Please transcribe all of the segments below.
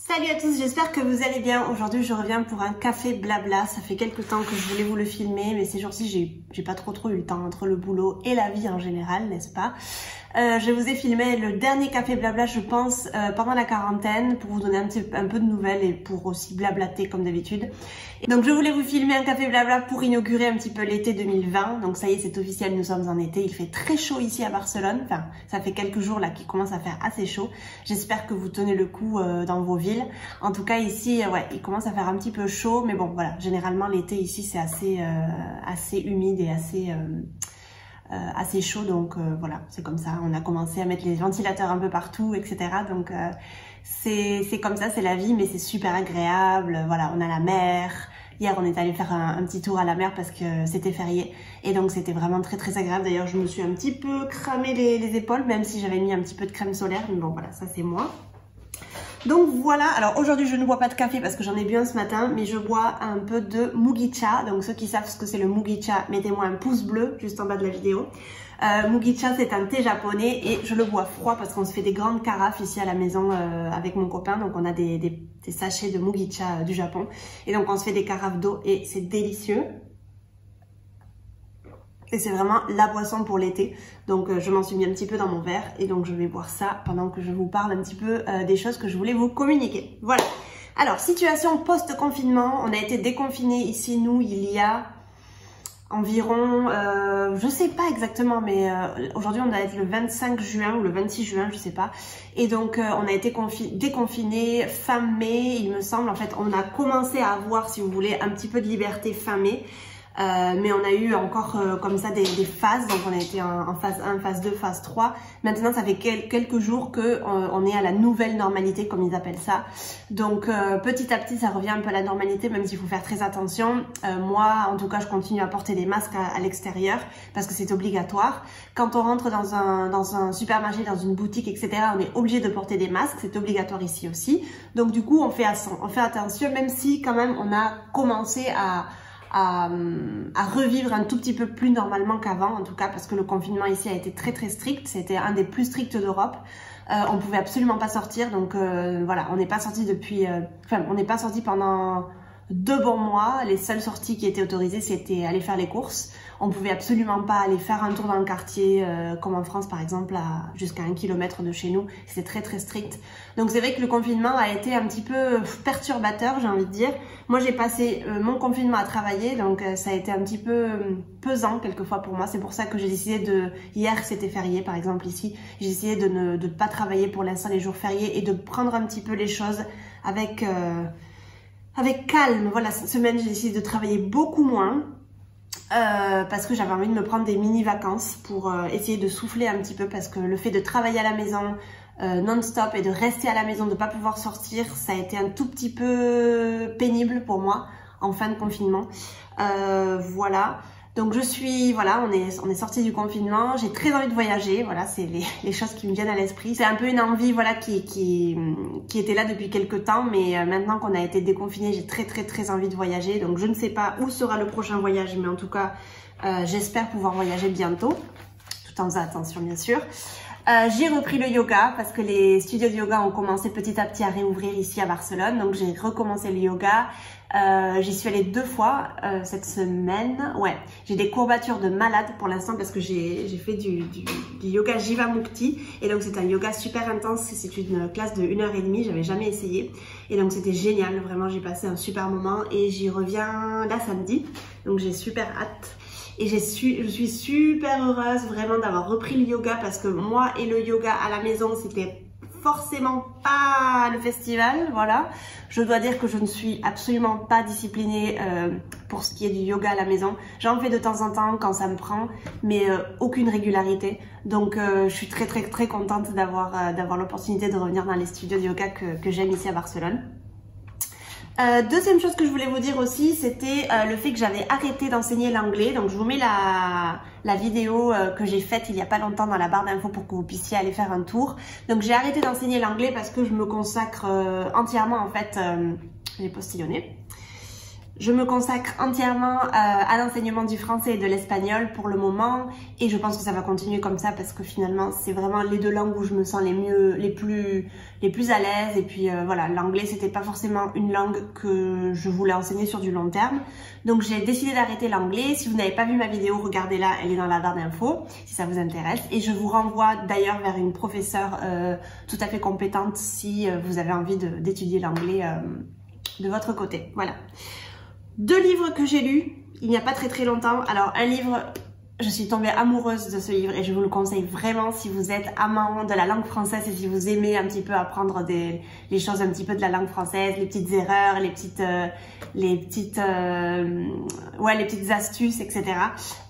Salut à tous, j'espère que vous allez bien. Aujourd'hui je reviens pour un café blabla. Ça fait quelques temps que je voulais vous le filmer, mais ces jours-ci j'ai pas trop eu le temps entre le boulot et la vie en général, n'est-ce pas? Je vous ai filmé le dernier café blabla, je pense, pendant la quarantaine, pour vous donner un peu de nouvelles et pour aussi blablater comme d'habitude. Donc je voulais vous filmer un café blabla pour inaugurer un petit peu l'été 2020. Donc ça y est, c'est officiel, nous sommes en été. Il fait très chaud ici à Barcelone. Enfin, ça fait quelques jours là qu'il commence à faire assez chaud. J'espère que vous tenez le coup dans vos villes. En tout cas ici, ouais, il commence à faire un petit peu chaud. Mais bon, voilà, généralement l'été ici c'est assez humide et assez chaud, donc voilà, c'est comme ça. On a commencé à mettre les ventilateurs un peu partout, etc. Donc c'est comme ça, c'est la vie, mais c'est super agréable. Voilà, on a la mer. Hier, on est allé faire un petit tour à la mer parce que c'était férié. Et donc, c'était vraiment très agréable. D'ailleurs, je me suis un petit peu cramé les épaules, même si j'avais mis un petit peu de crème solaire. Mais bon, voilà, ça c'est moi. Donc voilà, alors aujourd'hui je ne bois pas de café parce que j'en ai bu un ce matin, mais je bois un peu de mugicha. Donc ceux qui savent ce que c'est le mugicha, mettez-moi un pouce bleu juste en bas de la vidéo. Mugicha, c'est un thé japonais et je le bois froid parce qu'on se fait des grandes carafes ici à la maison avec mon copain. Donc on a des sachets de mugicha du Japon et donc on se fait des carafes d'eau et c'est délicieux. Et c'est vraiment la boisson pour l'été. Donc je m'en suis mis un petit peu dans mon verre et donc je vais boire ça pendant que je vous parle un petit peu des choses que je voulais vous communiquer. Voilà. Alors, situation post-confinement. On a été déconfinés ici, nous, il y a environ, je sais pas exactement, mais aujourd'hui on doit être le 25 juin ou le 26 juin, je sais pas. Et donc on a été déconfinés fin mai, il me semble. En fait, on a commencé à avoir, si vous voulez, un petit peu de liberté fin mai. Mais on a eu encore comme ça des phases, donc on a été en phase 1, phase 2, phase 3. Maintenant ça fait quelques jours que on est à la nouvelle normalité comme ils appellent ça. Donc petit à petit ça revient un peu à la normalité, même s'il faut faire très attention. Moi en tout cas je continue à porter des masques à l'extérieur parce que c'est obligatoire. Quand on rentre dans un supermarché, dans une boutique, etc., on est obligé de porter des masques, c'est obligatoire ici aussi. Donc du coup on fait attention, même si quand même on a commencé à revivre un tout petit peu plus normalement qu'avant, en tout cas parce que le confinement ici a été très strict. C'était un des plus stricts d'Europe. On pouvait absolument pas sortir, donc voilà, on n'est pas sorti depuis, on n'est pas sorti pendant 2 bons mois. Les seules sorties qui étaient autorisées, c'était aller faire les courses. On pouvait absolument pas aller faire un tour dans le quartier, comme en France par exemple, jusqu'à 1 kilomètre de chez nous. C'est très strict. Donc c'est vrai que le confinement a été un petit peu perturbateur, j'ai envie de dire. Moi j'ai passé mon confinement à travailler, donc ça a été un petit peu pesant quelquefois pour moi. C'est pour ça que j'ai décidé hier c'était férié par exemple ici, j'ai décidé de ne pas travailler pour l'instant les jours fériés et de prendre un petit peu les choses avec calme. Voilà, cette semaine j'ai décidé de travailler beaucoup moins. Parce que j'avais envie de me prendre des mini-vacances pour essayer de souffler un petit peu, parce que le fait de travailler à la maison non-stop et de rester à la maison, de ne pas pouvoir sortir, ça a été un tout petit peu pénible pour moi en fin de confinement. Voilà. Donc voilà, on est sorti du confinement, j'ai très envie de voyager, voilà, c'est les choses qui me viennent à l'esprit. C'est un peu une envie, voilà, qui était là depuis quelques temps, mais maintenant qu'on a été déconfiné, j'ai très envie de voyager. Donc je ne sais pas où sera le prochain voyage, mais en tout cas, j'espère pouvoir voyager bientôt, tout en faisant attention bien sûr. J'ai repris le yoga parce que les studios de yoga ont commencé petit à petit à réouvrir ici à Barcelone. Donc j'ai recommencé le yoga. J'y suis allée 2 fois cette semaine. Ouais, j'ai des courbatures de malade pour l'instant parce que j'ai fait du yoga Jivamukti. Et donc c'est un yoga super intense. C'est une classe de 1h30. J'avais jamais essayé. Et donc c'était génial. Vraiment, j'ai passé un super moment et j'y reviens là samedi. Donc j'ai super hâte. Et je suis super heureuse vraiment d'avoir repris le yoga parce que moi et le yoga à la maison, c'était forcément pas le festival, voilà. Je dois dire que je ne suis absolument pas disciplinée pour ce qui est du yoga à la maison. J'en fais de temps en temps quand ça me prend, mais aucune régularité. Donc je suis très contente d'avoir l'opportunité de revenir dans les studios de yoga que j'aime ici à Barcelone. Deuxième chose que je voulais vous dire aussi, c'était le fait que j'avais arrêté d'enseigner l'anglais. Donc je vous mets la vidéo que j'ai faite il y a pas longtemps dans la barre d'infos pour que vous puissiez aller faire un tour. Donc j'ai arrêté d'enseigner l'anglais parce que je me consacre entièrement en fait, j'ai postillonné. Je me consacre entièrement à l'enseignement du français et de l'espagnol pour le moment et je pense que ça va continuer comme ça parce que finalement c'est vraiment les deux langues où je me sens les plus à l'aise et puis voilà, l'anglais c'était pas forcément une langue que je voulais enseigner sur du long terme. Donc j'ai décidé d'arrêter l'anglais. Si vous n'avez pas vu ma vidéo, regardez-la, elle est dans la barre d'infos si ça vous intéresse et je vous renvoie d'ailleurs vers une professeure tout à fait compétente si vous avez envie d'étudier l'anglais de votre côté. Voilà. 2 livres que j'ai lus il n'y a pas très longtemps. Alors un livre, je suis tombée amoureuse de ce livre et je vous le conseille vraiment si vous êtes amant de la langue française et si vous aimez un petit peu apprendre les choses un petit peu de la langue française, les petites erreurs, les petites astuces, etc.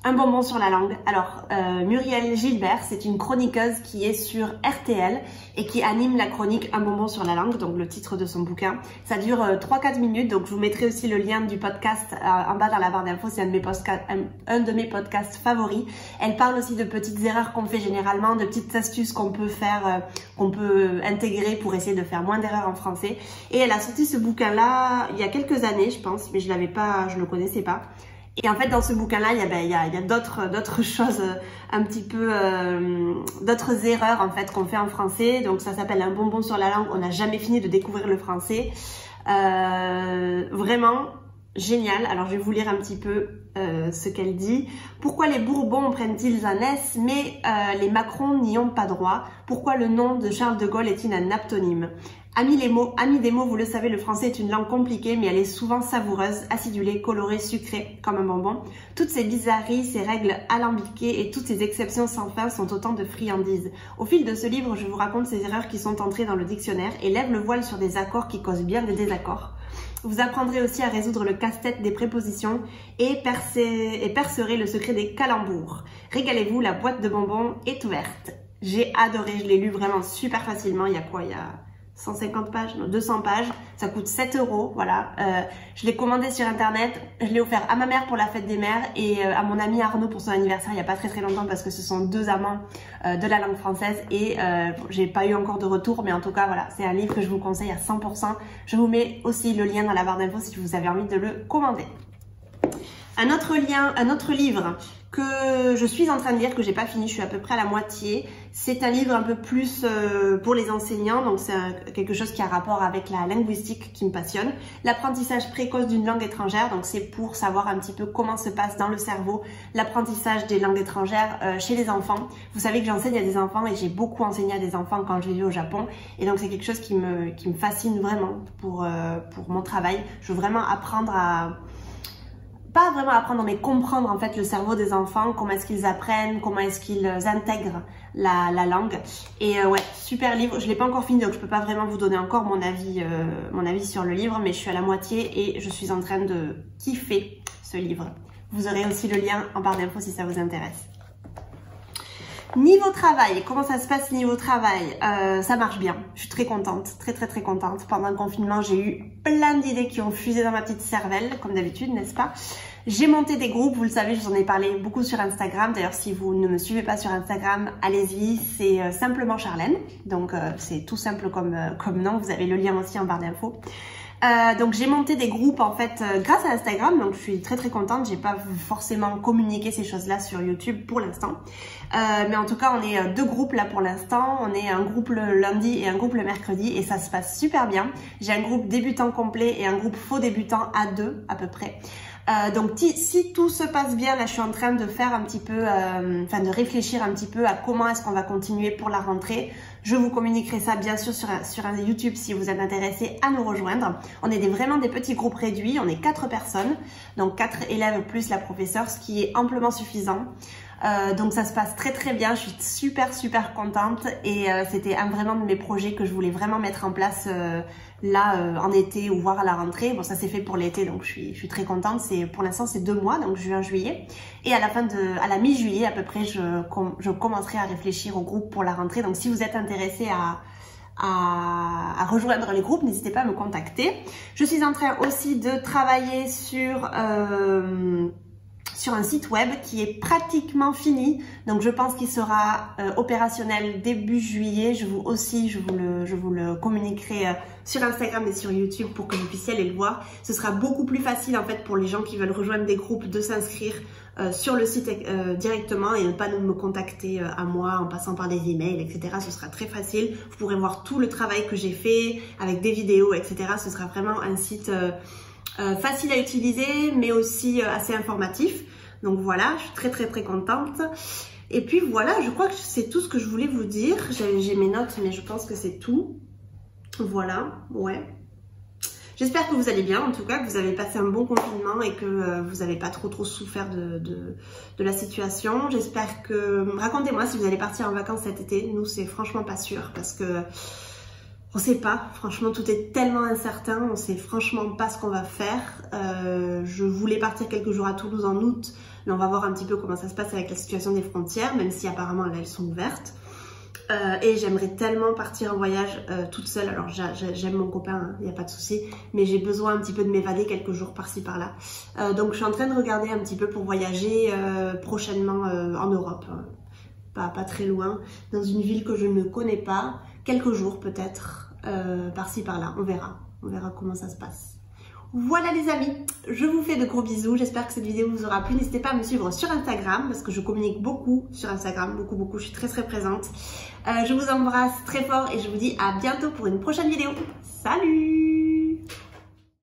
Un bonbon sur la langue. Alors, Muriel Gilbert, c'est une chroniqueuse qui est sur RTL et qui anime la chronique Un bonbon sur la langue, donc le titre de son bouquin. Ça dure 3-4 minutes, donc je vous mettrai aussi le lien du podcast en bas dans la barre d'infos, c'est un de mes podcasts favoris. Elle parle aussi de petites erreurs qu'on fait généralement, de petites astuces qu'on peut faire, qu'on peut intégrer pour essayer de faire moins d'erreurs en français. Et elle a sorti ce bouquin-là il y a quelques années, je pense, mais je le connaissais pas. Et en fait, dans ce bouquin-là, il y a d'autres choses, un petit peu, d'autres erreurs en fait qu'on fait en français. Donc ça s'appelle Un bonbon sur la langue. On n'a jamais fini de découvrir le français. Vraiment génial. Alors je vais vous lire un petit peu ce qu'elle dit. Pourquoi les Bourbons prennent-ils un S mais les Macron n'y ont pas droit? Pourquoi le nom de Charles de Gaulle est-il un aptonyme? Amis des mots, vous le savez, le français est une langue compliquée, mais elle est souvent savoureuse, acidulée, colorée, sucrée, comme un bonbon. Toutes ces bizarreries, ces règles alambiquées et toutes ces exceptions sans fin sont autant de friandises. Au fil de ce livre, je vous raconte ces erreurs qui sont entrées dans le dictionnaire et lève le voile sur des accords qui causent bien des désaccords. Vous apprendrez aussi à résoudre le casse-tête des prépositions et percerez le secret des calembours. Régalez-vous, la boîte de bonbons est ouverte. J'ai adoré, je l'ai lu vraiment super facilement. Il y a 150 pages, non, 200 pages, ça coûte 7 €, voilà. Je l'ai commandé sur internet, je l'ai offert à ma mère pour la fête des mères et à mon ami Arnaud pour son anniversaire il n'y a pas très longtemps parce que ce sont 2 amants de la langue française et j'ai pas eu encore de retour, mais en tout cas voilà, c'est un livre que je vous conseille à 100%. Je vous mets aussi le lien dans la barre d'infos si vous avez envie de le commander. Un autre livre que je suis en train de lire, que j'ai pas fini, je suis à peu près à la moitié. C'est un livre un peu plus pour les enseignants, donc c'est quelque chose qui a rapport avec la linguistique qui me passionne. L'apprentissage précoce d'une langue étrangère, donc c'est pour savoir un petit peu comment se passe dans le cerveau l'apprentissage des langues étrangères chez les enfants. Vous savez que j'enseigne à des enfants et j'ai beaucoup enseigné à des enfants quand je vivais au Japon. Et donc c'est quelque chose qui me fascine vraiment pour mon travail. Je veux vraiment apprendre pas vraiment apprendre, mais comprendre en fait le cerveau des enfants, comment est-ce qu'ils apprennent, comment est-ce qu'ils intègrent la langue. Et ouais, super livre. Je l'ai pas encore fini, donc je peux pas vraiment vous donner encore mon avis sur le livre, mais je suis à la moitié et je suis en train de kiffer ce livre. Vous aurez aussi le lien en barre d'infos si ça vous intéresse. Niveau travail, comment ça se passe niveau travail? Ça marche bien, je suis très contente, très contente. Pendant le confinement, j'ai eu plein d'idées qui ont fusé dans ma petite cervelle, comme d'habitude, n'est-ce pas? J'ai monté des groupes, vous le savez, je vous en ai parlé beaucoup sur Instagram. D'ailleurs, si vous ne me suivez pas sur Instagram, allez-y, c'est simplement Charlène. Donc, c'est tout simple comme nom, vous avez le lien aussi en barre d'infos. Donc j'ai monté des groupes en fait grâce à Instagram, donc je suis très contente. J'ai pas forcément communiqué ces choses là sur YouTube pour l'instant, mais en tout cas on est 2 groupes là pour l'instant. On est un groupe le lundi et un groupe le mercredi et ça se passe super bien. J'ai un groupe débutant complet et un groupe faux débutant à 2 à peu près. Donc si tout se passe bien, là je suis en train de faire un petit peu, de réfléchir un petit peu à comment est-ce qu'on va continuer pour la rentrée. Je vous communiquerai ça bien sûr sur un YouTube si vous êtes intéressé à nous rejoindre. On est vraiment des petits groupes réduits, on est 4 personnes, donc 4 élèves plus la professeure, ce qui est amplement suffisant. Donc ça se passe très bien, je suis super contente et c'était vraiment de mes projets que je voulais vraiment mettre en place en été ou voire à la rentrée. Bon, ça s'est fait pour l'été, donc je suis très contente. Pour l'instant c'est 2 mois, donc juin juillet, et à la mi-juillet à peu près je commencerai à réfléchir au groupe pour la rentrée. Donc si vous êtes intéressé à rejoindre les groupes, n'hésitez pas à me contacter. Je suis en train aussi de travailler sur sur un site web qui est pratiquement fini. Donc je pense qu'il sera opérationnel début juillet. Je vous le communiquerai sur Instagram et sur YouTube pour que vous puissiez aller le voir. Ce sera beaucoup plus facile en fait pour les gens qui veulent rejoindre des groupes de s'inscrire sur le site directement et ne pas me contacter à moi en passant par des emails, etc. Ce sera très facile. Vous pourrez voir tout le travail que j'ai fait avec des vidéos, etc. Ce sera vraiment un site facile à utiliser, mais aussi assez informatif. Donc voilà, je suis très contente. Et puis voilà, je crois que c'est tout ce que je voulais vous dire. J'ai mes notes, mais je pense que c'est tout. Voilà, ouais. J'espère que vous allez bien, en tout cas, que vous avez passé un bon confinement et que vous n'avez pas trop souffert de la situation. J'espère que... Racontez-moi si vous allez partir en vacances cet été. Nous, c'est franchement pas sûr parce que on sait pas. Franchement, tout est tellement incertain. On sait franchement pas ce qu'on va faire. Je voulais partir quelques jours à Toulouse en août, mais on va voir un petit peu comment ça se passe avec la situation des frontières, même si apparemment elles sont ouvertes. Et j'aimerais tellement partir en voyage toute seule. Alors j'aime mon copain, il n'y a pas de souci, mais j'ai besoin un petit peu de m'évader quelques jours par-ci par-là. Donc je suis en train de regarder un petit peu pour voyager prochainement en Europe, hein. Pas très loin, dans une ville que je ne connais pas, quelques jours peut-être, par-ci par-là, on verra comment ça se passe. Voilà les amis, je vous fais de gros bisous, j'espère que cette vidéo vous aura plu. N'hésitez pas à me suivre sur Instagram parce que je communique beaucoup sur Instagram, beaucoup, je suis très présente. Je vous embrasse très fort et je vous dis à bientôt pour une prochaine vidéo. Salut!